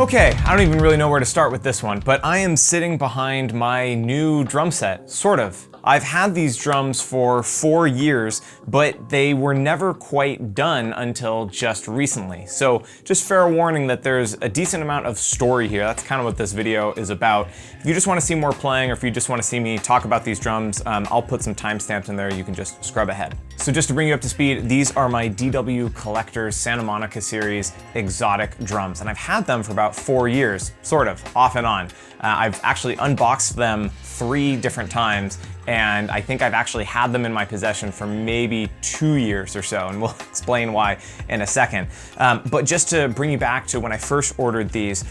Okay, I don't even really know where to start with this one, but I am sitting behind my new drum set, sort of. I've had these drums for 4 years, but they were never quite done until just recently. So just fair warning that there's a decent amount of story here. That's kind of what this video is about. If you just want to see more playing, or if you just want to see me talk about these drums, I'll put some timestamps in there. You can just scrub ahead. So just to bring you up to speed, these are my DW Collector's Santa Monica Series exotic drums, and I've had them for about 4 years, sort of, off and on. I've actually unboxed them 3 different times, and I think I've actually had them in my possession for maybe 2 years or so, and we'll explain why in a second. But just to bring you back to when I first ordered these,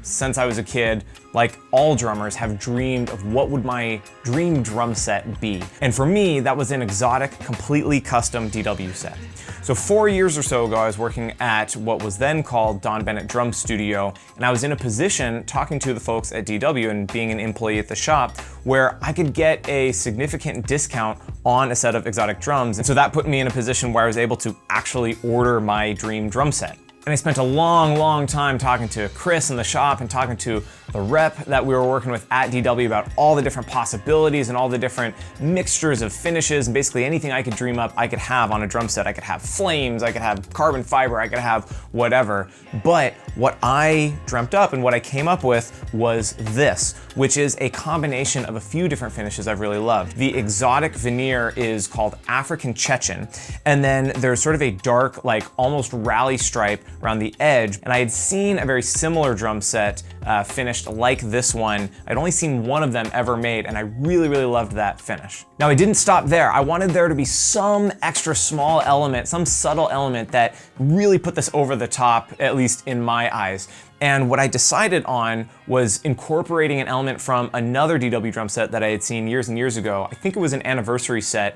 since I was a kid, like all drummers, have dreamed of what would my dream drum set be. And for me, that was an exotic, completely custom DW set. So 4 years or so ago, I was working at what was then called Don Bennett Drum Studio, and I was in a position talking to the folks at DW and being an employee at the shop where I could get a significant discount on a set of exotic drums. And so that put me in a position where I was able to actually order my dream drum set. And I spent a long time talking to Chris in the shop and talking to the rep that we were working with at DW about all the different possibilities and all the different mixtures of finishes, and basically anything I could dream up I could have on a drum set. I could have flames, I could have carbon fiber, I could have whatever. But what I dreamt up and what I came up with was this, which is a combination of a few different finishes I've really loved. The exotic veneer is called African Chechen, and then there's sort of a dark, like almost rally stripe around the edge. And I had seen a very similar drum set finished like this one. I'd only seen one of them ever made, and I really loved that finish. Now, I didn't stop there. I wanted there to be some extra small element, some subtle element that really put this over the top, at least in my eyes. And what I decided on was incorporating an element from another DW drum set that I had seen years and years ago. I think it was an anniversary set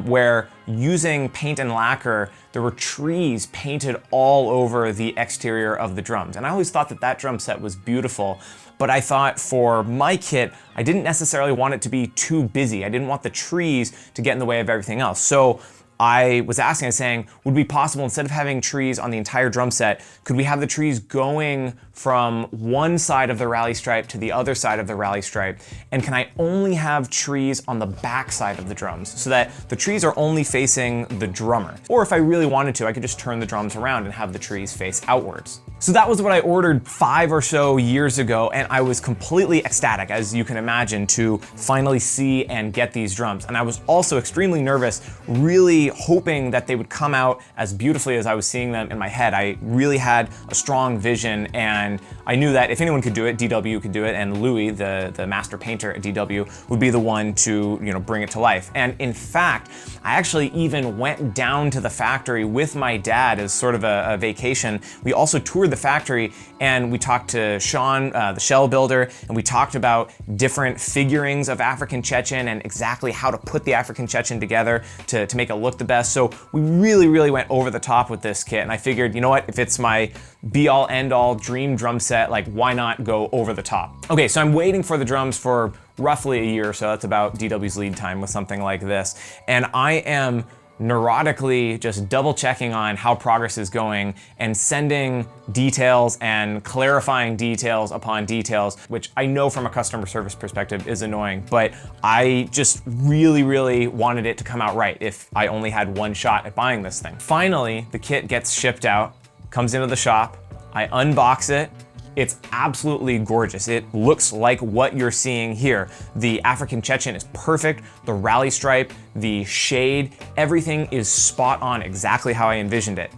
where, using paint and lacquer, there were trees painted all over the exterior of the drums. And I always thought that that drum set was beautiful, but I thought for my kit, I didn't necessarily want it to be too busy. I didn't want the trees to get in the way of everything else. So I was asking and saying, would it be possible, instead of having trees on the entire drum set, could we have the trees going from one side of the rally stripe to the other side of the rally stripe? And can I only have trees on the back side of the drums so that the trees are only facing the drummer? Or if I really wanted to, I could just turn the drums around and have the trees face outwards. So that was what I ordered 5 or so years ago, and I was completely ecstatic, as you can imagine, to finally see and get these drums. And I was also extremely nervous, really hoping that they would come out as beautifully as I was seeing them in my head. I really had a strong vision, and I knew that if anyone could do it, DW could do it, and Louis, the master painter at DW, would be the one to, bring it to life. And in fact, I actually even went down to the factory with my dad as sort of a vacation. We also toured the factory, and we talked to Sean, the shell builder, and we talked about different figurings of African Chechen and exactly how to put the African Chechen together to make it look the best. So we really went over the top with this kit, and I figured, you know what, if it's my be-all end-all dream drum set, like, why not go over the top? Okay, so I'm waiting for the drums for roughly a year or so. That's about DW's lead time with something like this, and I am neurotically just double checking on how progress is going and sending details and clarifying details upon details, which I know from a customer service perspective is annoying, but I just really wanted it to come out right if I only had one shot at buying this thing. Finally, the kit gets shipped out, comes into the shop, I unbox it. It's absolutely gorgeous. It looks like what you're seeing here. The African Chechen is perfect. The rally stripe, the shade, everything is spot on, exactly how I envisioned it.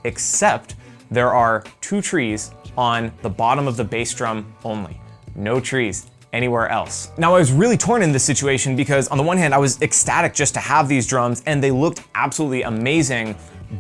Except there are 2 trees on the bottom of the bass drum only. No trees anywhere else. Now, I was really torn in this situation because on the one hand, I was ecstatic just to have these drums, and they looked absolutely amazing,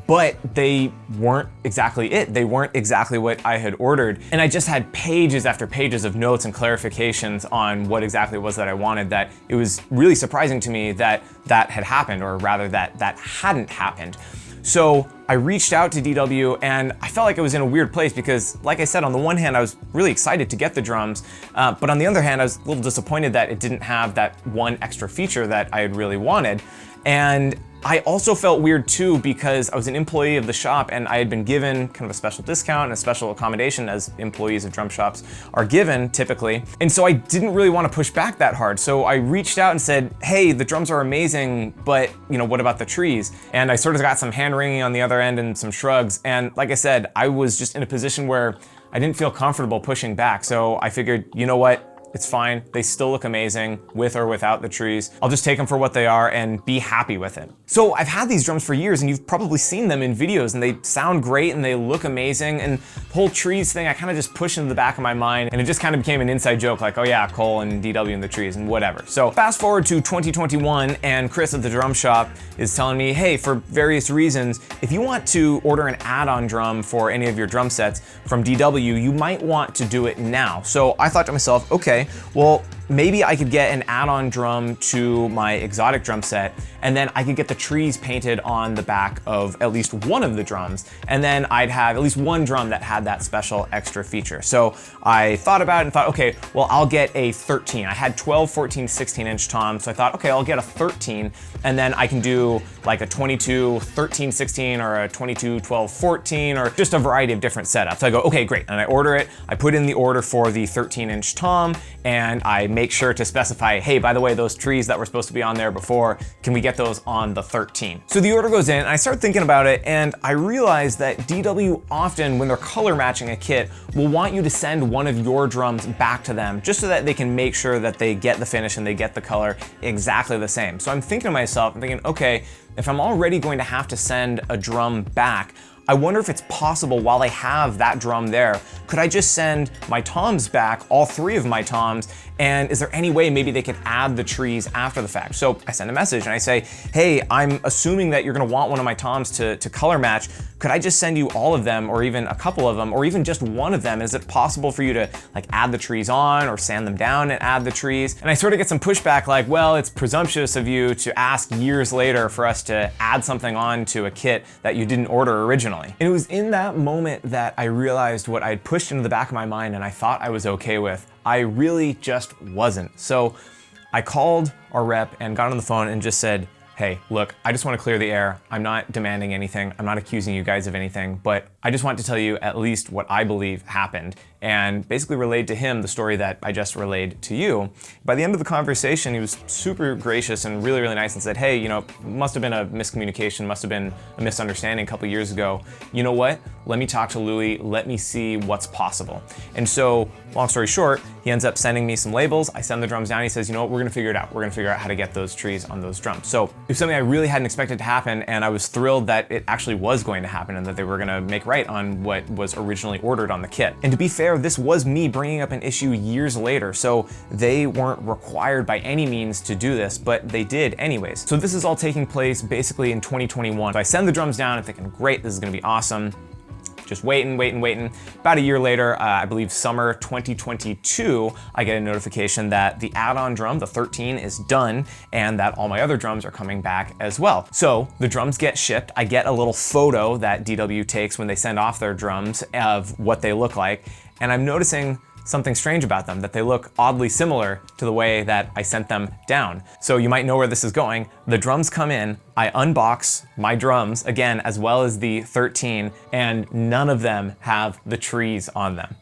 but they weren't exactly it. They weren't exactly what I had ordered. And I just had pages after pages of notes and clarifications on what exactly it was that I wanted, that it was really surprising to me that that had happened, or rather that that hadn't happened. So I reached out to DW, and I felt like I was in a weird place because, like I said, on the one hand, I was really excited to get the drums, but on the other hand, I was a little disappointed that it didn't have that one extra feature that I had really wanted. And I also felt weird too because I was an employee of the shop and I had been given kind of a special discount and a special accommodation as employees of drum shops are given typically. And so I didn't really want to push back that hard. So I reached out and said, hey, the drums are amazing, but what about the trees? And I sort of got some hand wringing on the other end and some shrugs. And like I said, I was just in a position where I didn't feel comfortable pushing back. So I figured, you know what? It's fine. They still look amazing with or without the trees. I'll just take them for what they are and be happy with it. So I've had these drums for years and you've probably seen them in videos and they sound great and they look amazing. And the whole trees thing, I kind of just pushed into the back of my mind and it just kind of became an inside joke like, oh yeah, Cole and DW and the trees and whatever. So fast forward to 2021 and Chris at the drum shop is telling me, hey, for various reasons, if you want to order an add-on drum for any of your drum sets from DW, you might want to do it now. So I thought to myself, okay, well, maybe I could get an add-on drum to my exotic drum set, and then I could get the trees painted on the back of at least one of the drums, and then I'd have at least one drum that had that special extra feature. So I thought about it and thought, okay, well, I'll get a 13. I had 12, 14, 16-inch toms, so I thought, okay, I'll get a 13, and then I can do like a 22, 13, 16, or a 22, 12, 14, or just a variety of different setups. So I go, okay, great, and I order it. I put in the order for the 13-inch tom, and I make sure to specify, hey, by the way, those trees that were supposed to be on there before, can we get those on the 13? So the order goes in, and I start thinking about it, and I realize that DW often, when they're color matching a kit, will want you to send one of your drums back to them, just so that they can make sure that they get the finish and they get the color exactly the same. So I'm thinking to myself, I'm thinking, okay, if I'm already going to have to send a drum back, I wonder if it's possible while I have that drum there, could I just send my toms back, all three of my toms, and is there any way maybe they could add the trees after the fact? So I send a message and I say, hey, I'm assuming that you're gonna want one of my toms to color match. Could I just send you all of them, or even a couple of them, or even just one of them? Is it possible for you to like add the trees on or sand them down and add the trees? And I sort of get some pushback like, well, it's presumptuous of you to ask years later for us to add something on to a kit that you didn't order originally. And it was in that moment that I realized what I'd pushed into the back of my mind and I thought I was okay with, I really just wasn't. So I called our rep and got on the phone and just said, hey, look, I just want to clear the air. I'm not demanding anything. I'm not accusing you guys of anything, but I just want to tell you at least what I believe happened, and basically relayed to him the story that I just relayed to you. By the end of the conversation, he was super gracious and really, really nice and said, hey, must have been a miscommunication, must have been a misunderstanding a couple years ago. You know what? Let me talk to Louis. Let me see what's possible. And so, long story short, he ends up sending me some labels. I send the drums down. He says, you know what? We're gonna figure it out. We're gonna figure out how to get those trees on those drums. So it was something I really hadn't expected to happen, and I was thrilled that it actually was going to happen and that they were gonna make right on what was originally ordered on the kit. And to be fair, this was me bringing up an issue years later, so they weren't required by any means to do this, but they did anyways. So this is all taking place basically in 2021. So I send the drums down and thinking, great, this is gonna be awesome. Just waiting. About a year later, I believe summer 2022, I get a notification that the add-on drum, the 13, is done and that all my other drums are coming back as well. So the drums get shipped. I get a little photo that DW takes when they send off their drums of what they look like. And I'm noticing something strange about them, that they look oddly similar to the way that I sent them down. So you might know where this is going. The drums come in, I unbox my drums, again, as well as the 13, and none of them have the trees on them.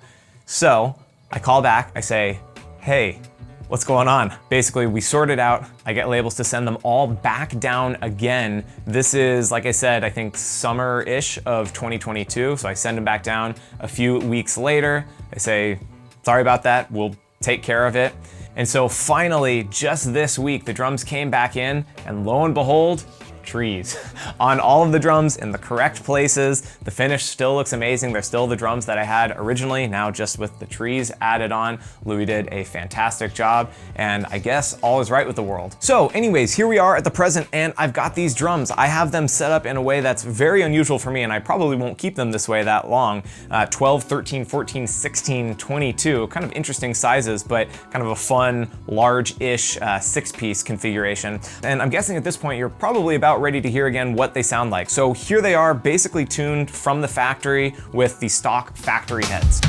So I call back, I say, hey, what's going on? Basically, we sort it out. I get labels to send them all back down again. This is, like I said, I think summer-ish of 2022. So I send them back down a few weeks later. I say, sorry about that, we'll take care of it. And so finally, just this week, the drums came back in, and lo and behold, trees on all of the drums in the correct places. The finish still looks amazing. They're still the drums that I had originally, now just with the trees added on. Louis did a fantastic job, and I guess all is right with the world. So anyways, here we are at the present, and I've got these drums. I have them set up in a way that's very unusual for me, and I probably won't keep them this way that long. 12, 13, 14, 16, 22, kind of interesting sizes, but kind of a fun, large-ish 6-piece configuration. And I'm guessing at this point, you're probably about ready to hear again what they sound like. So here they are, basically tuned from the factory with the stock factory heads.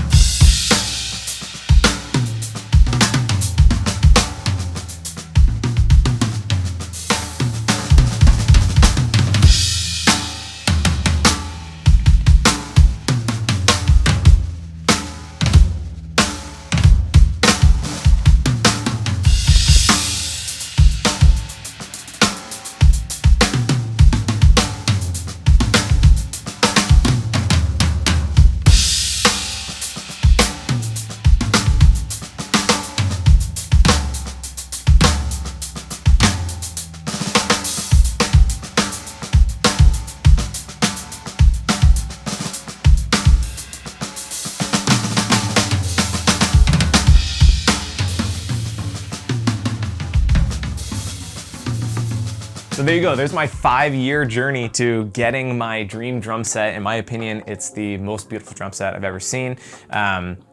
So there you go, there's my 5-year journey to getting my dream drum set. In my opinion, it's the most beautiful drum set I've ever seen.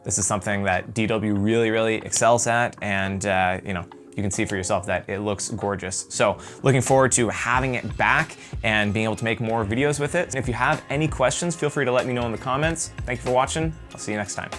This is something that DW really excels at, and you know, you can see for yourself that it looks gorgeous. So looking forward to having it back and being able to make more videos with it. If you have any questions, feel free to let me know in the comments. Thank you for watching. I'll see you next time.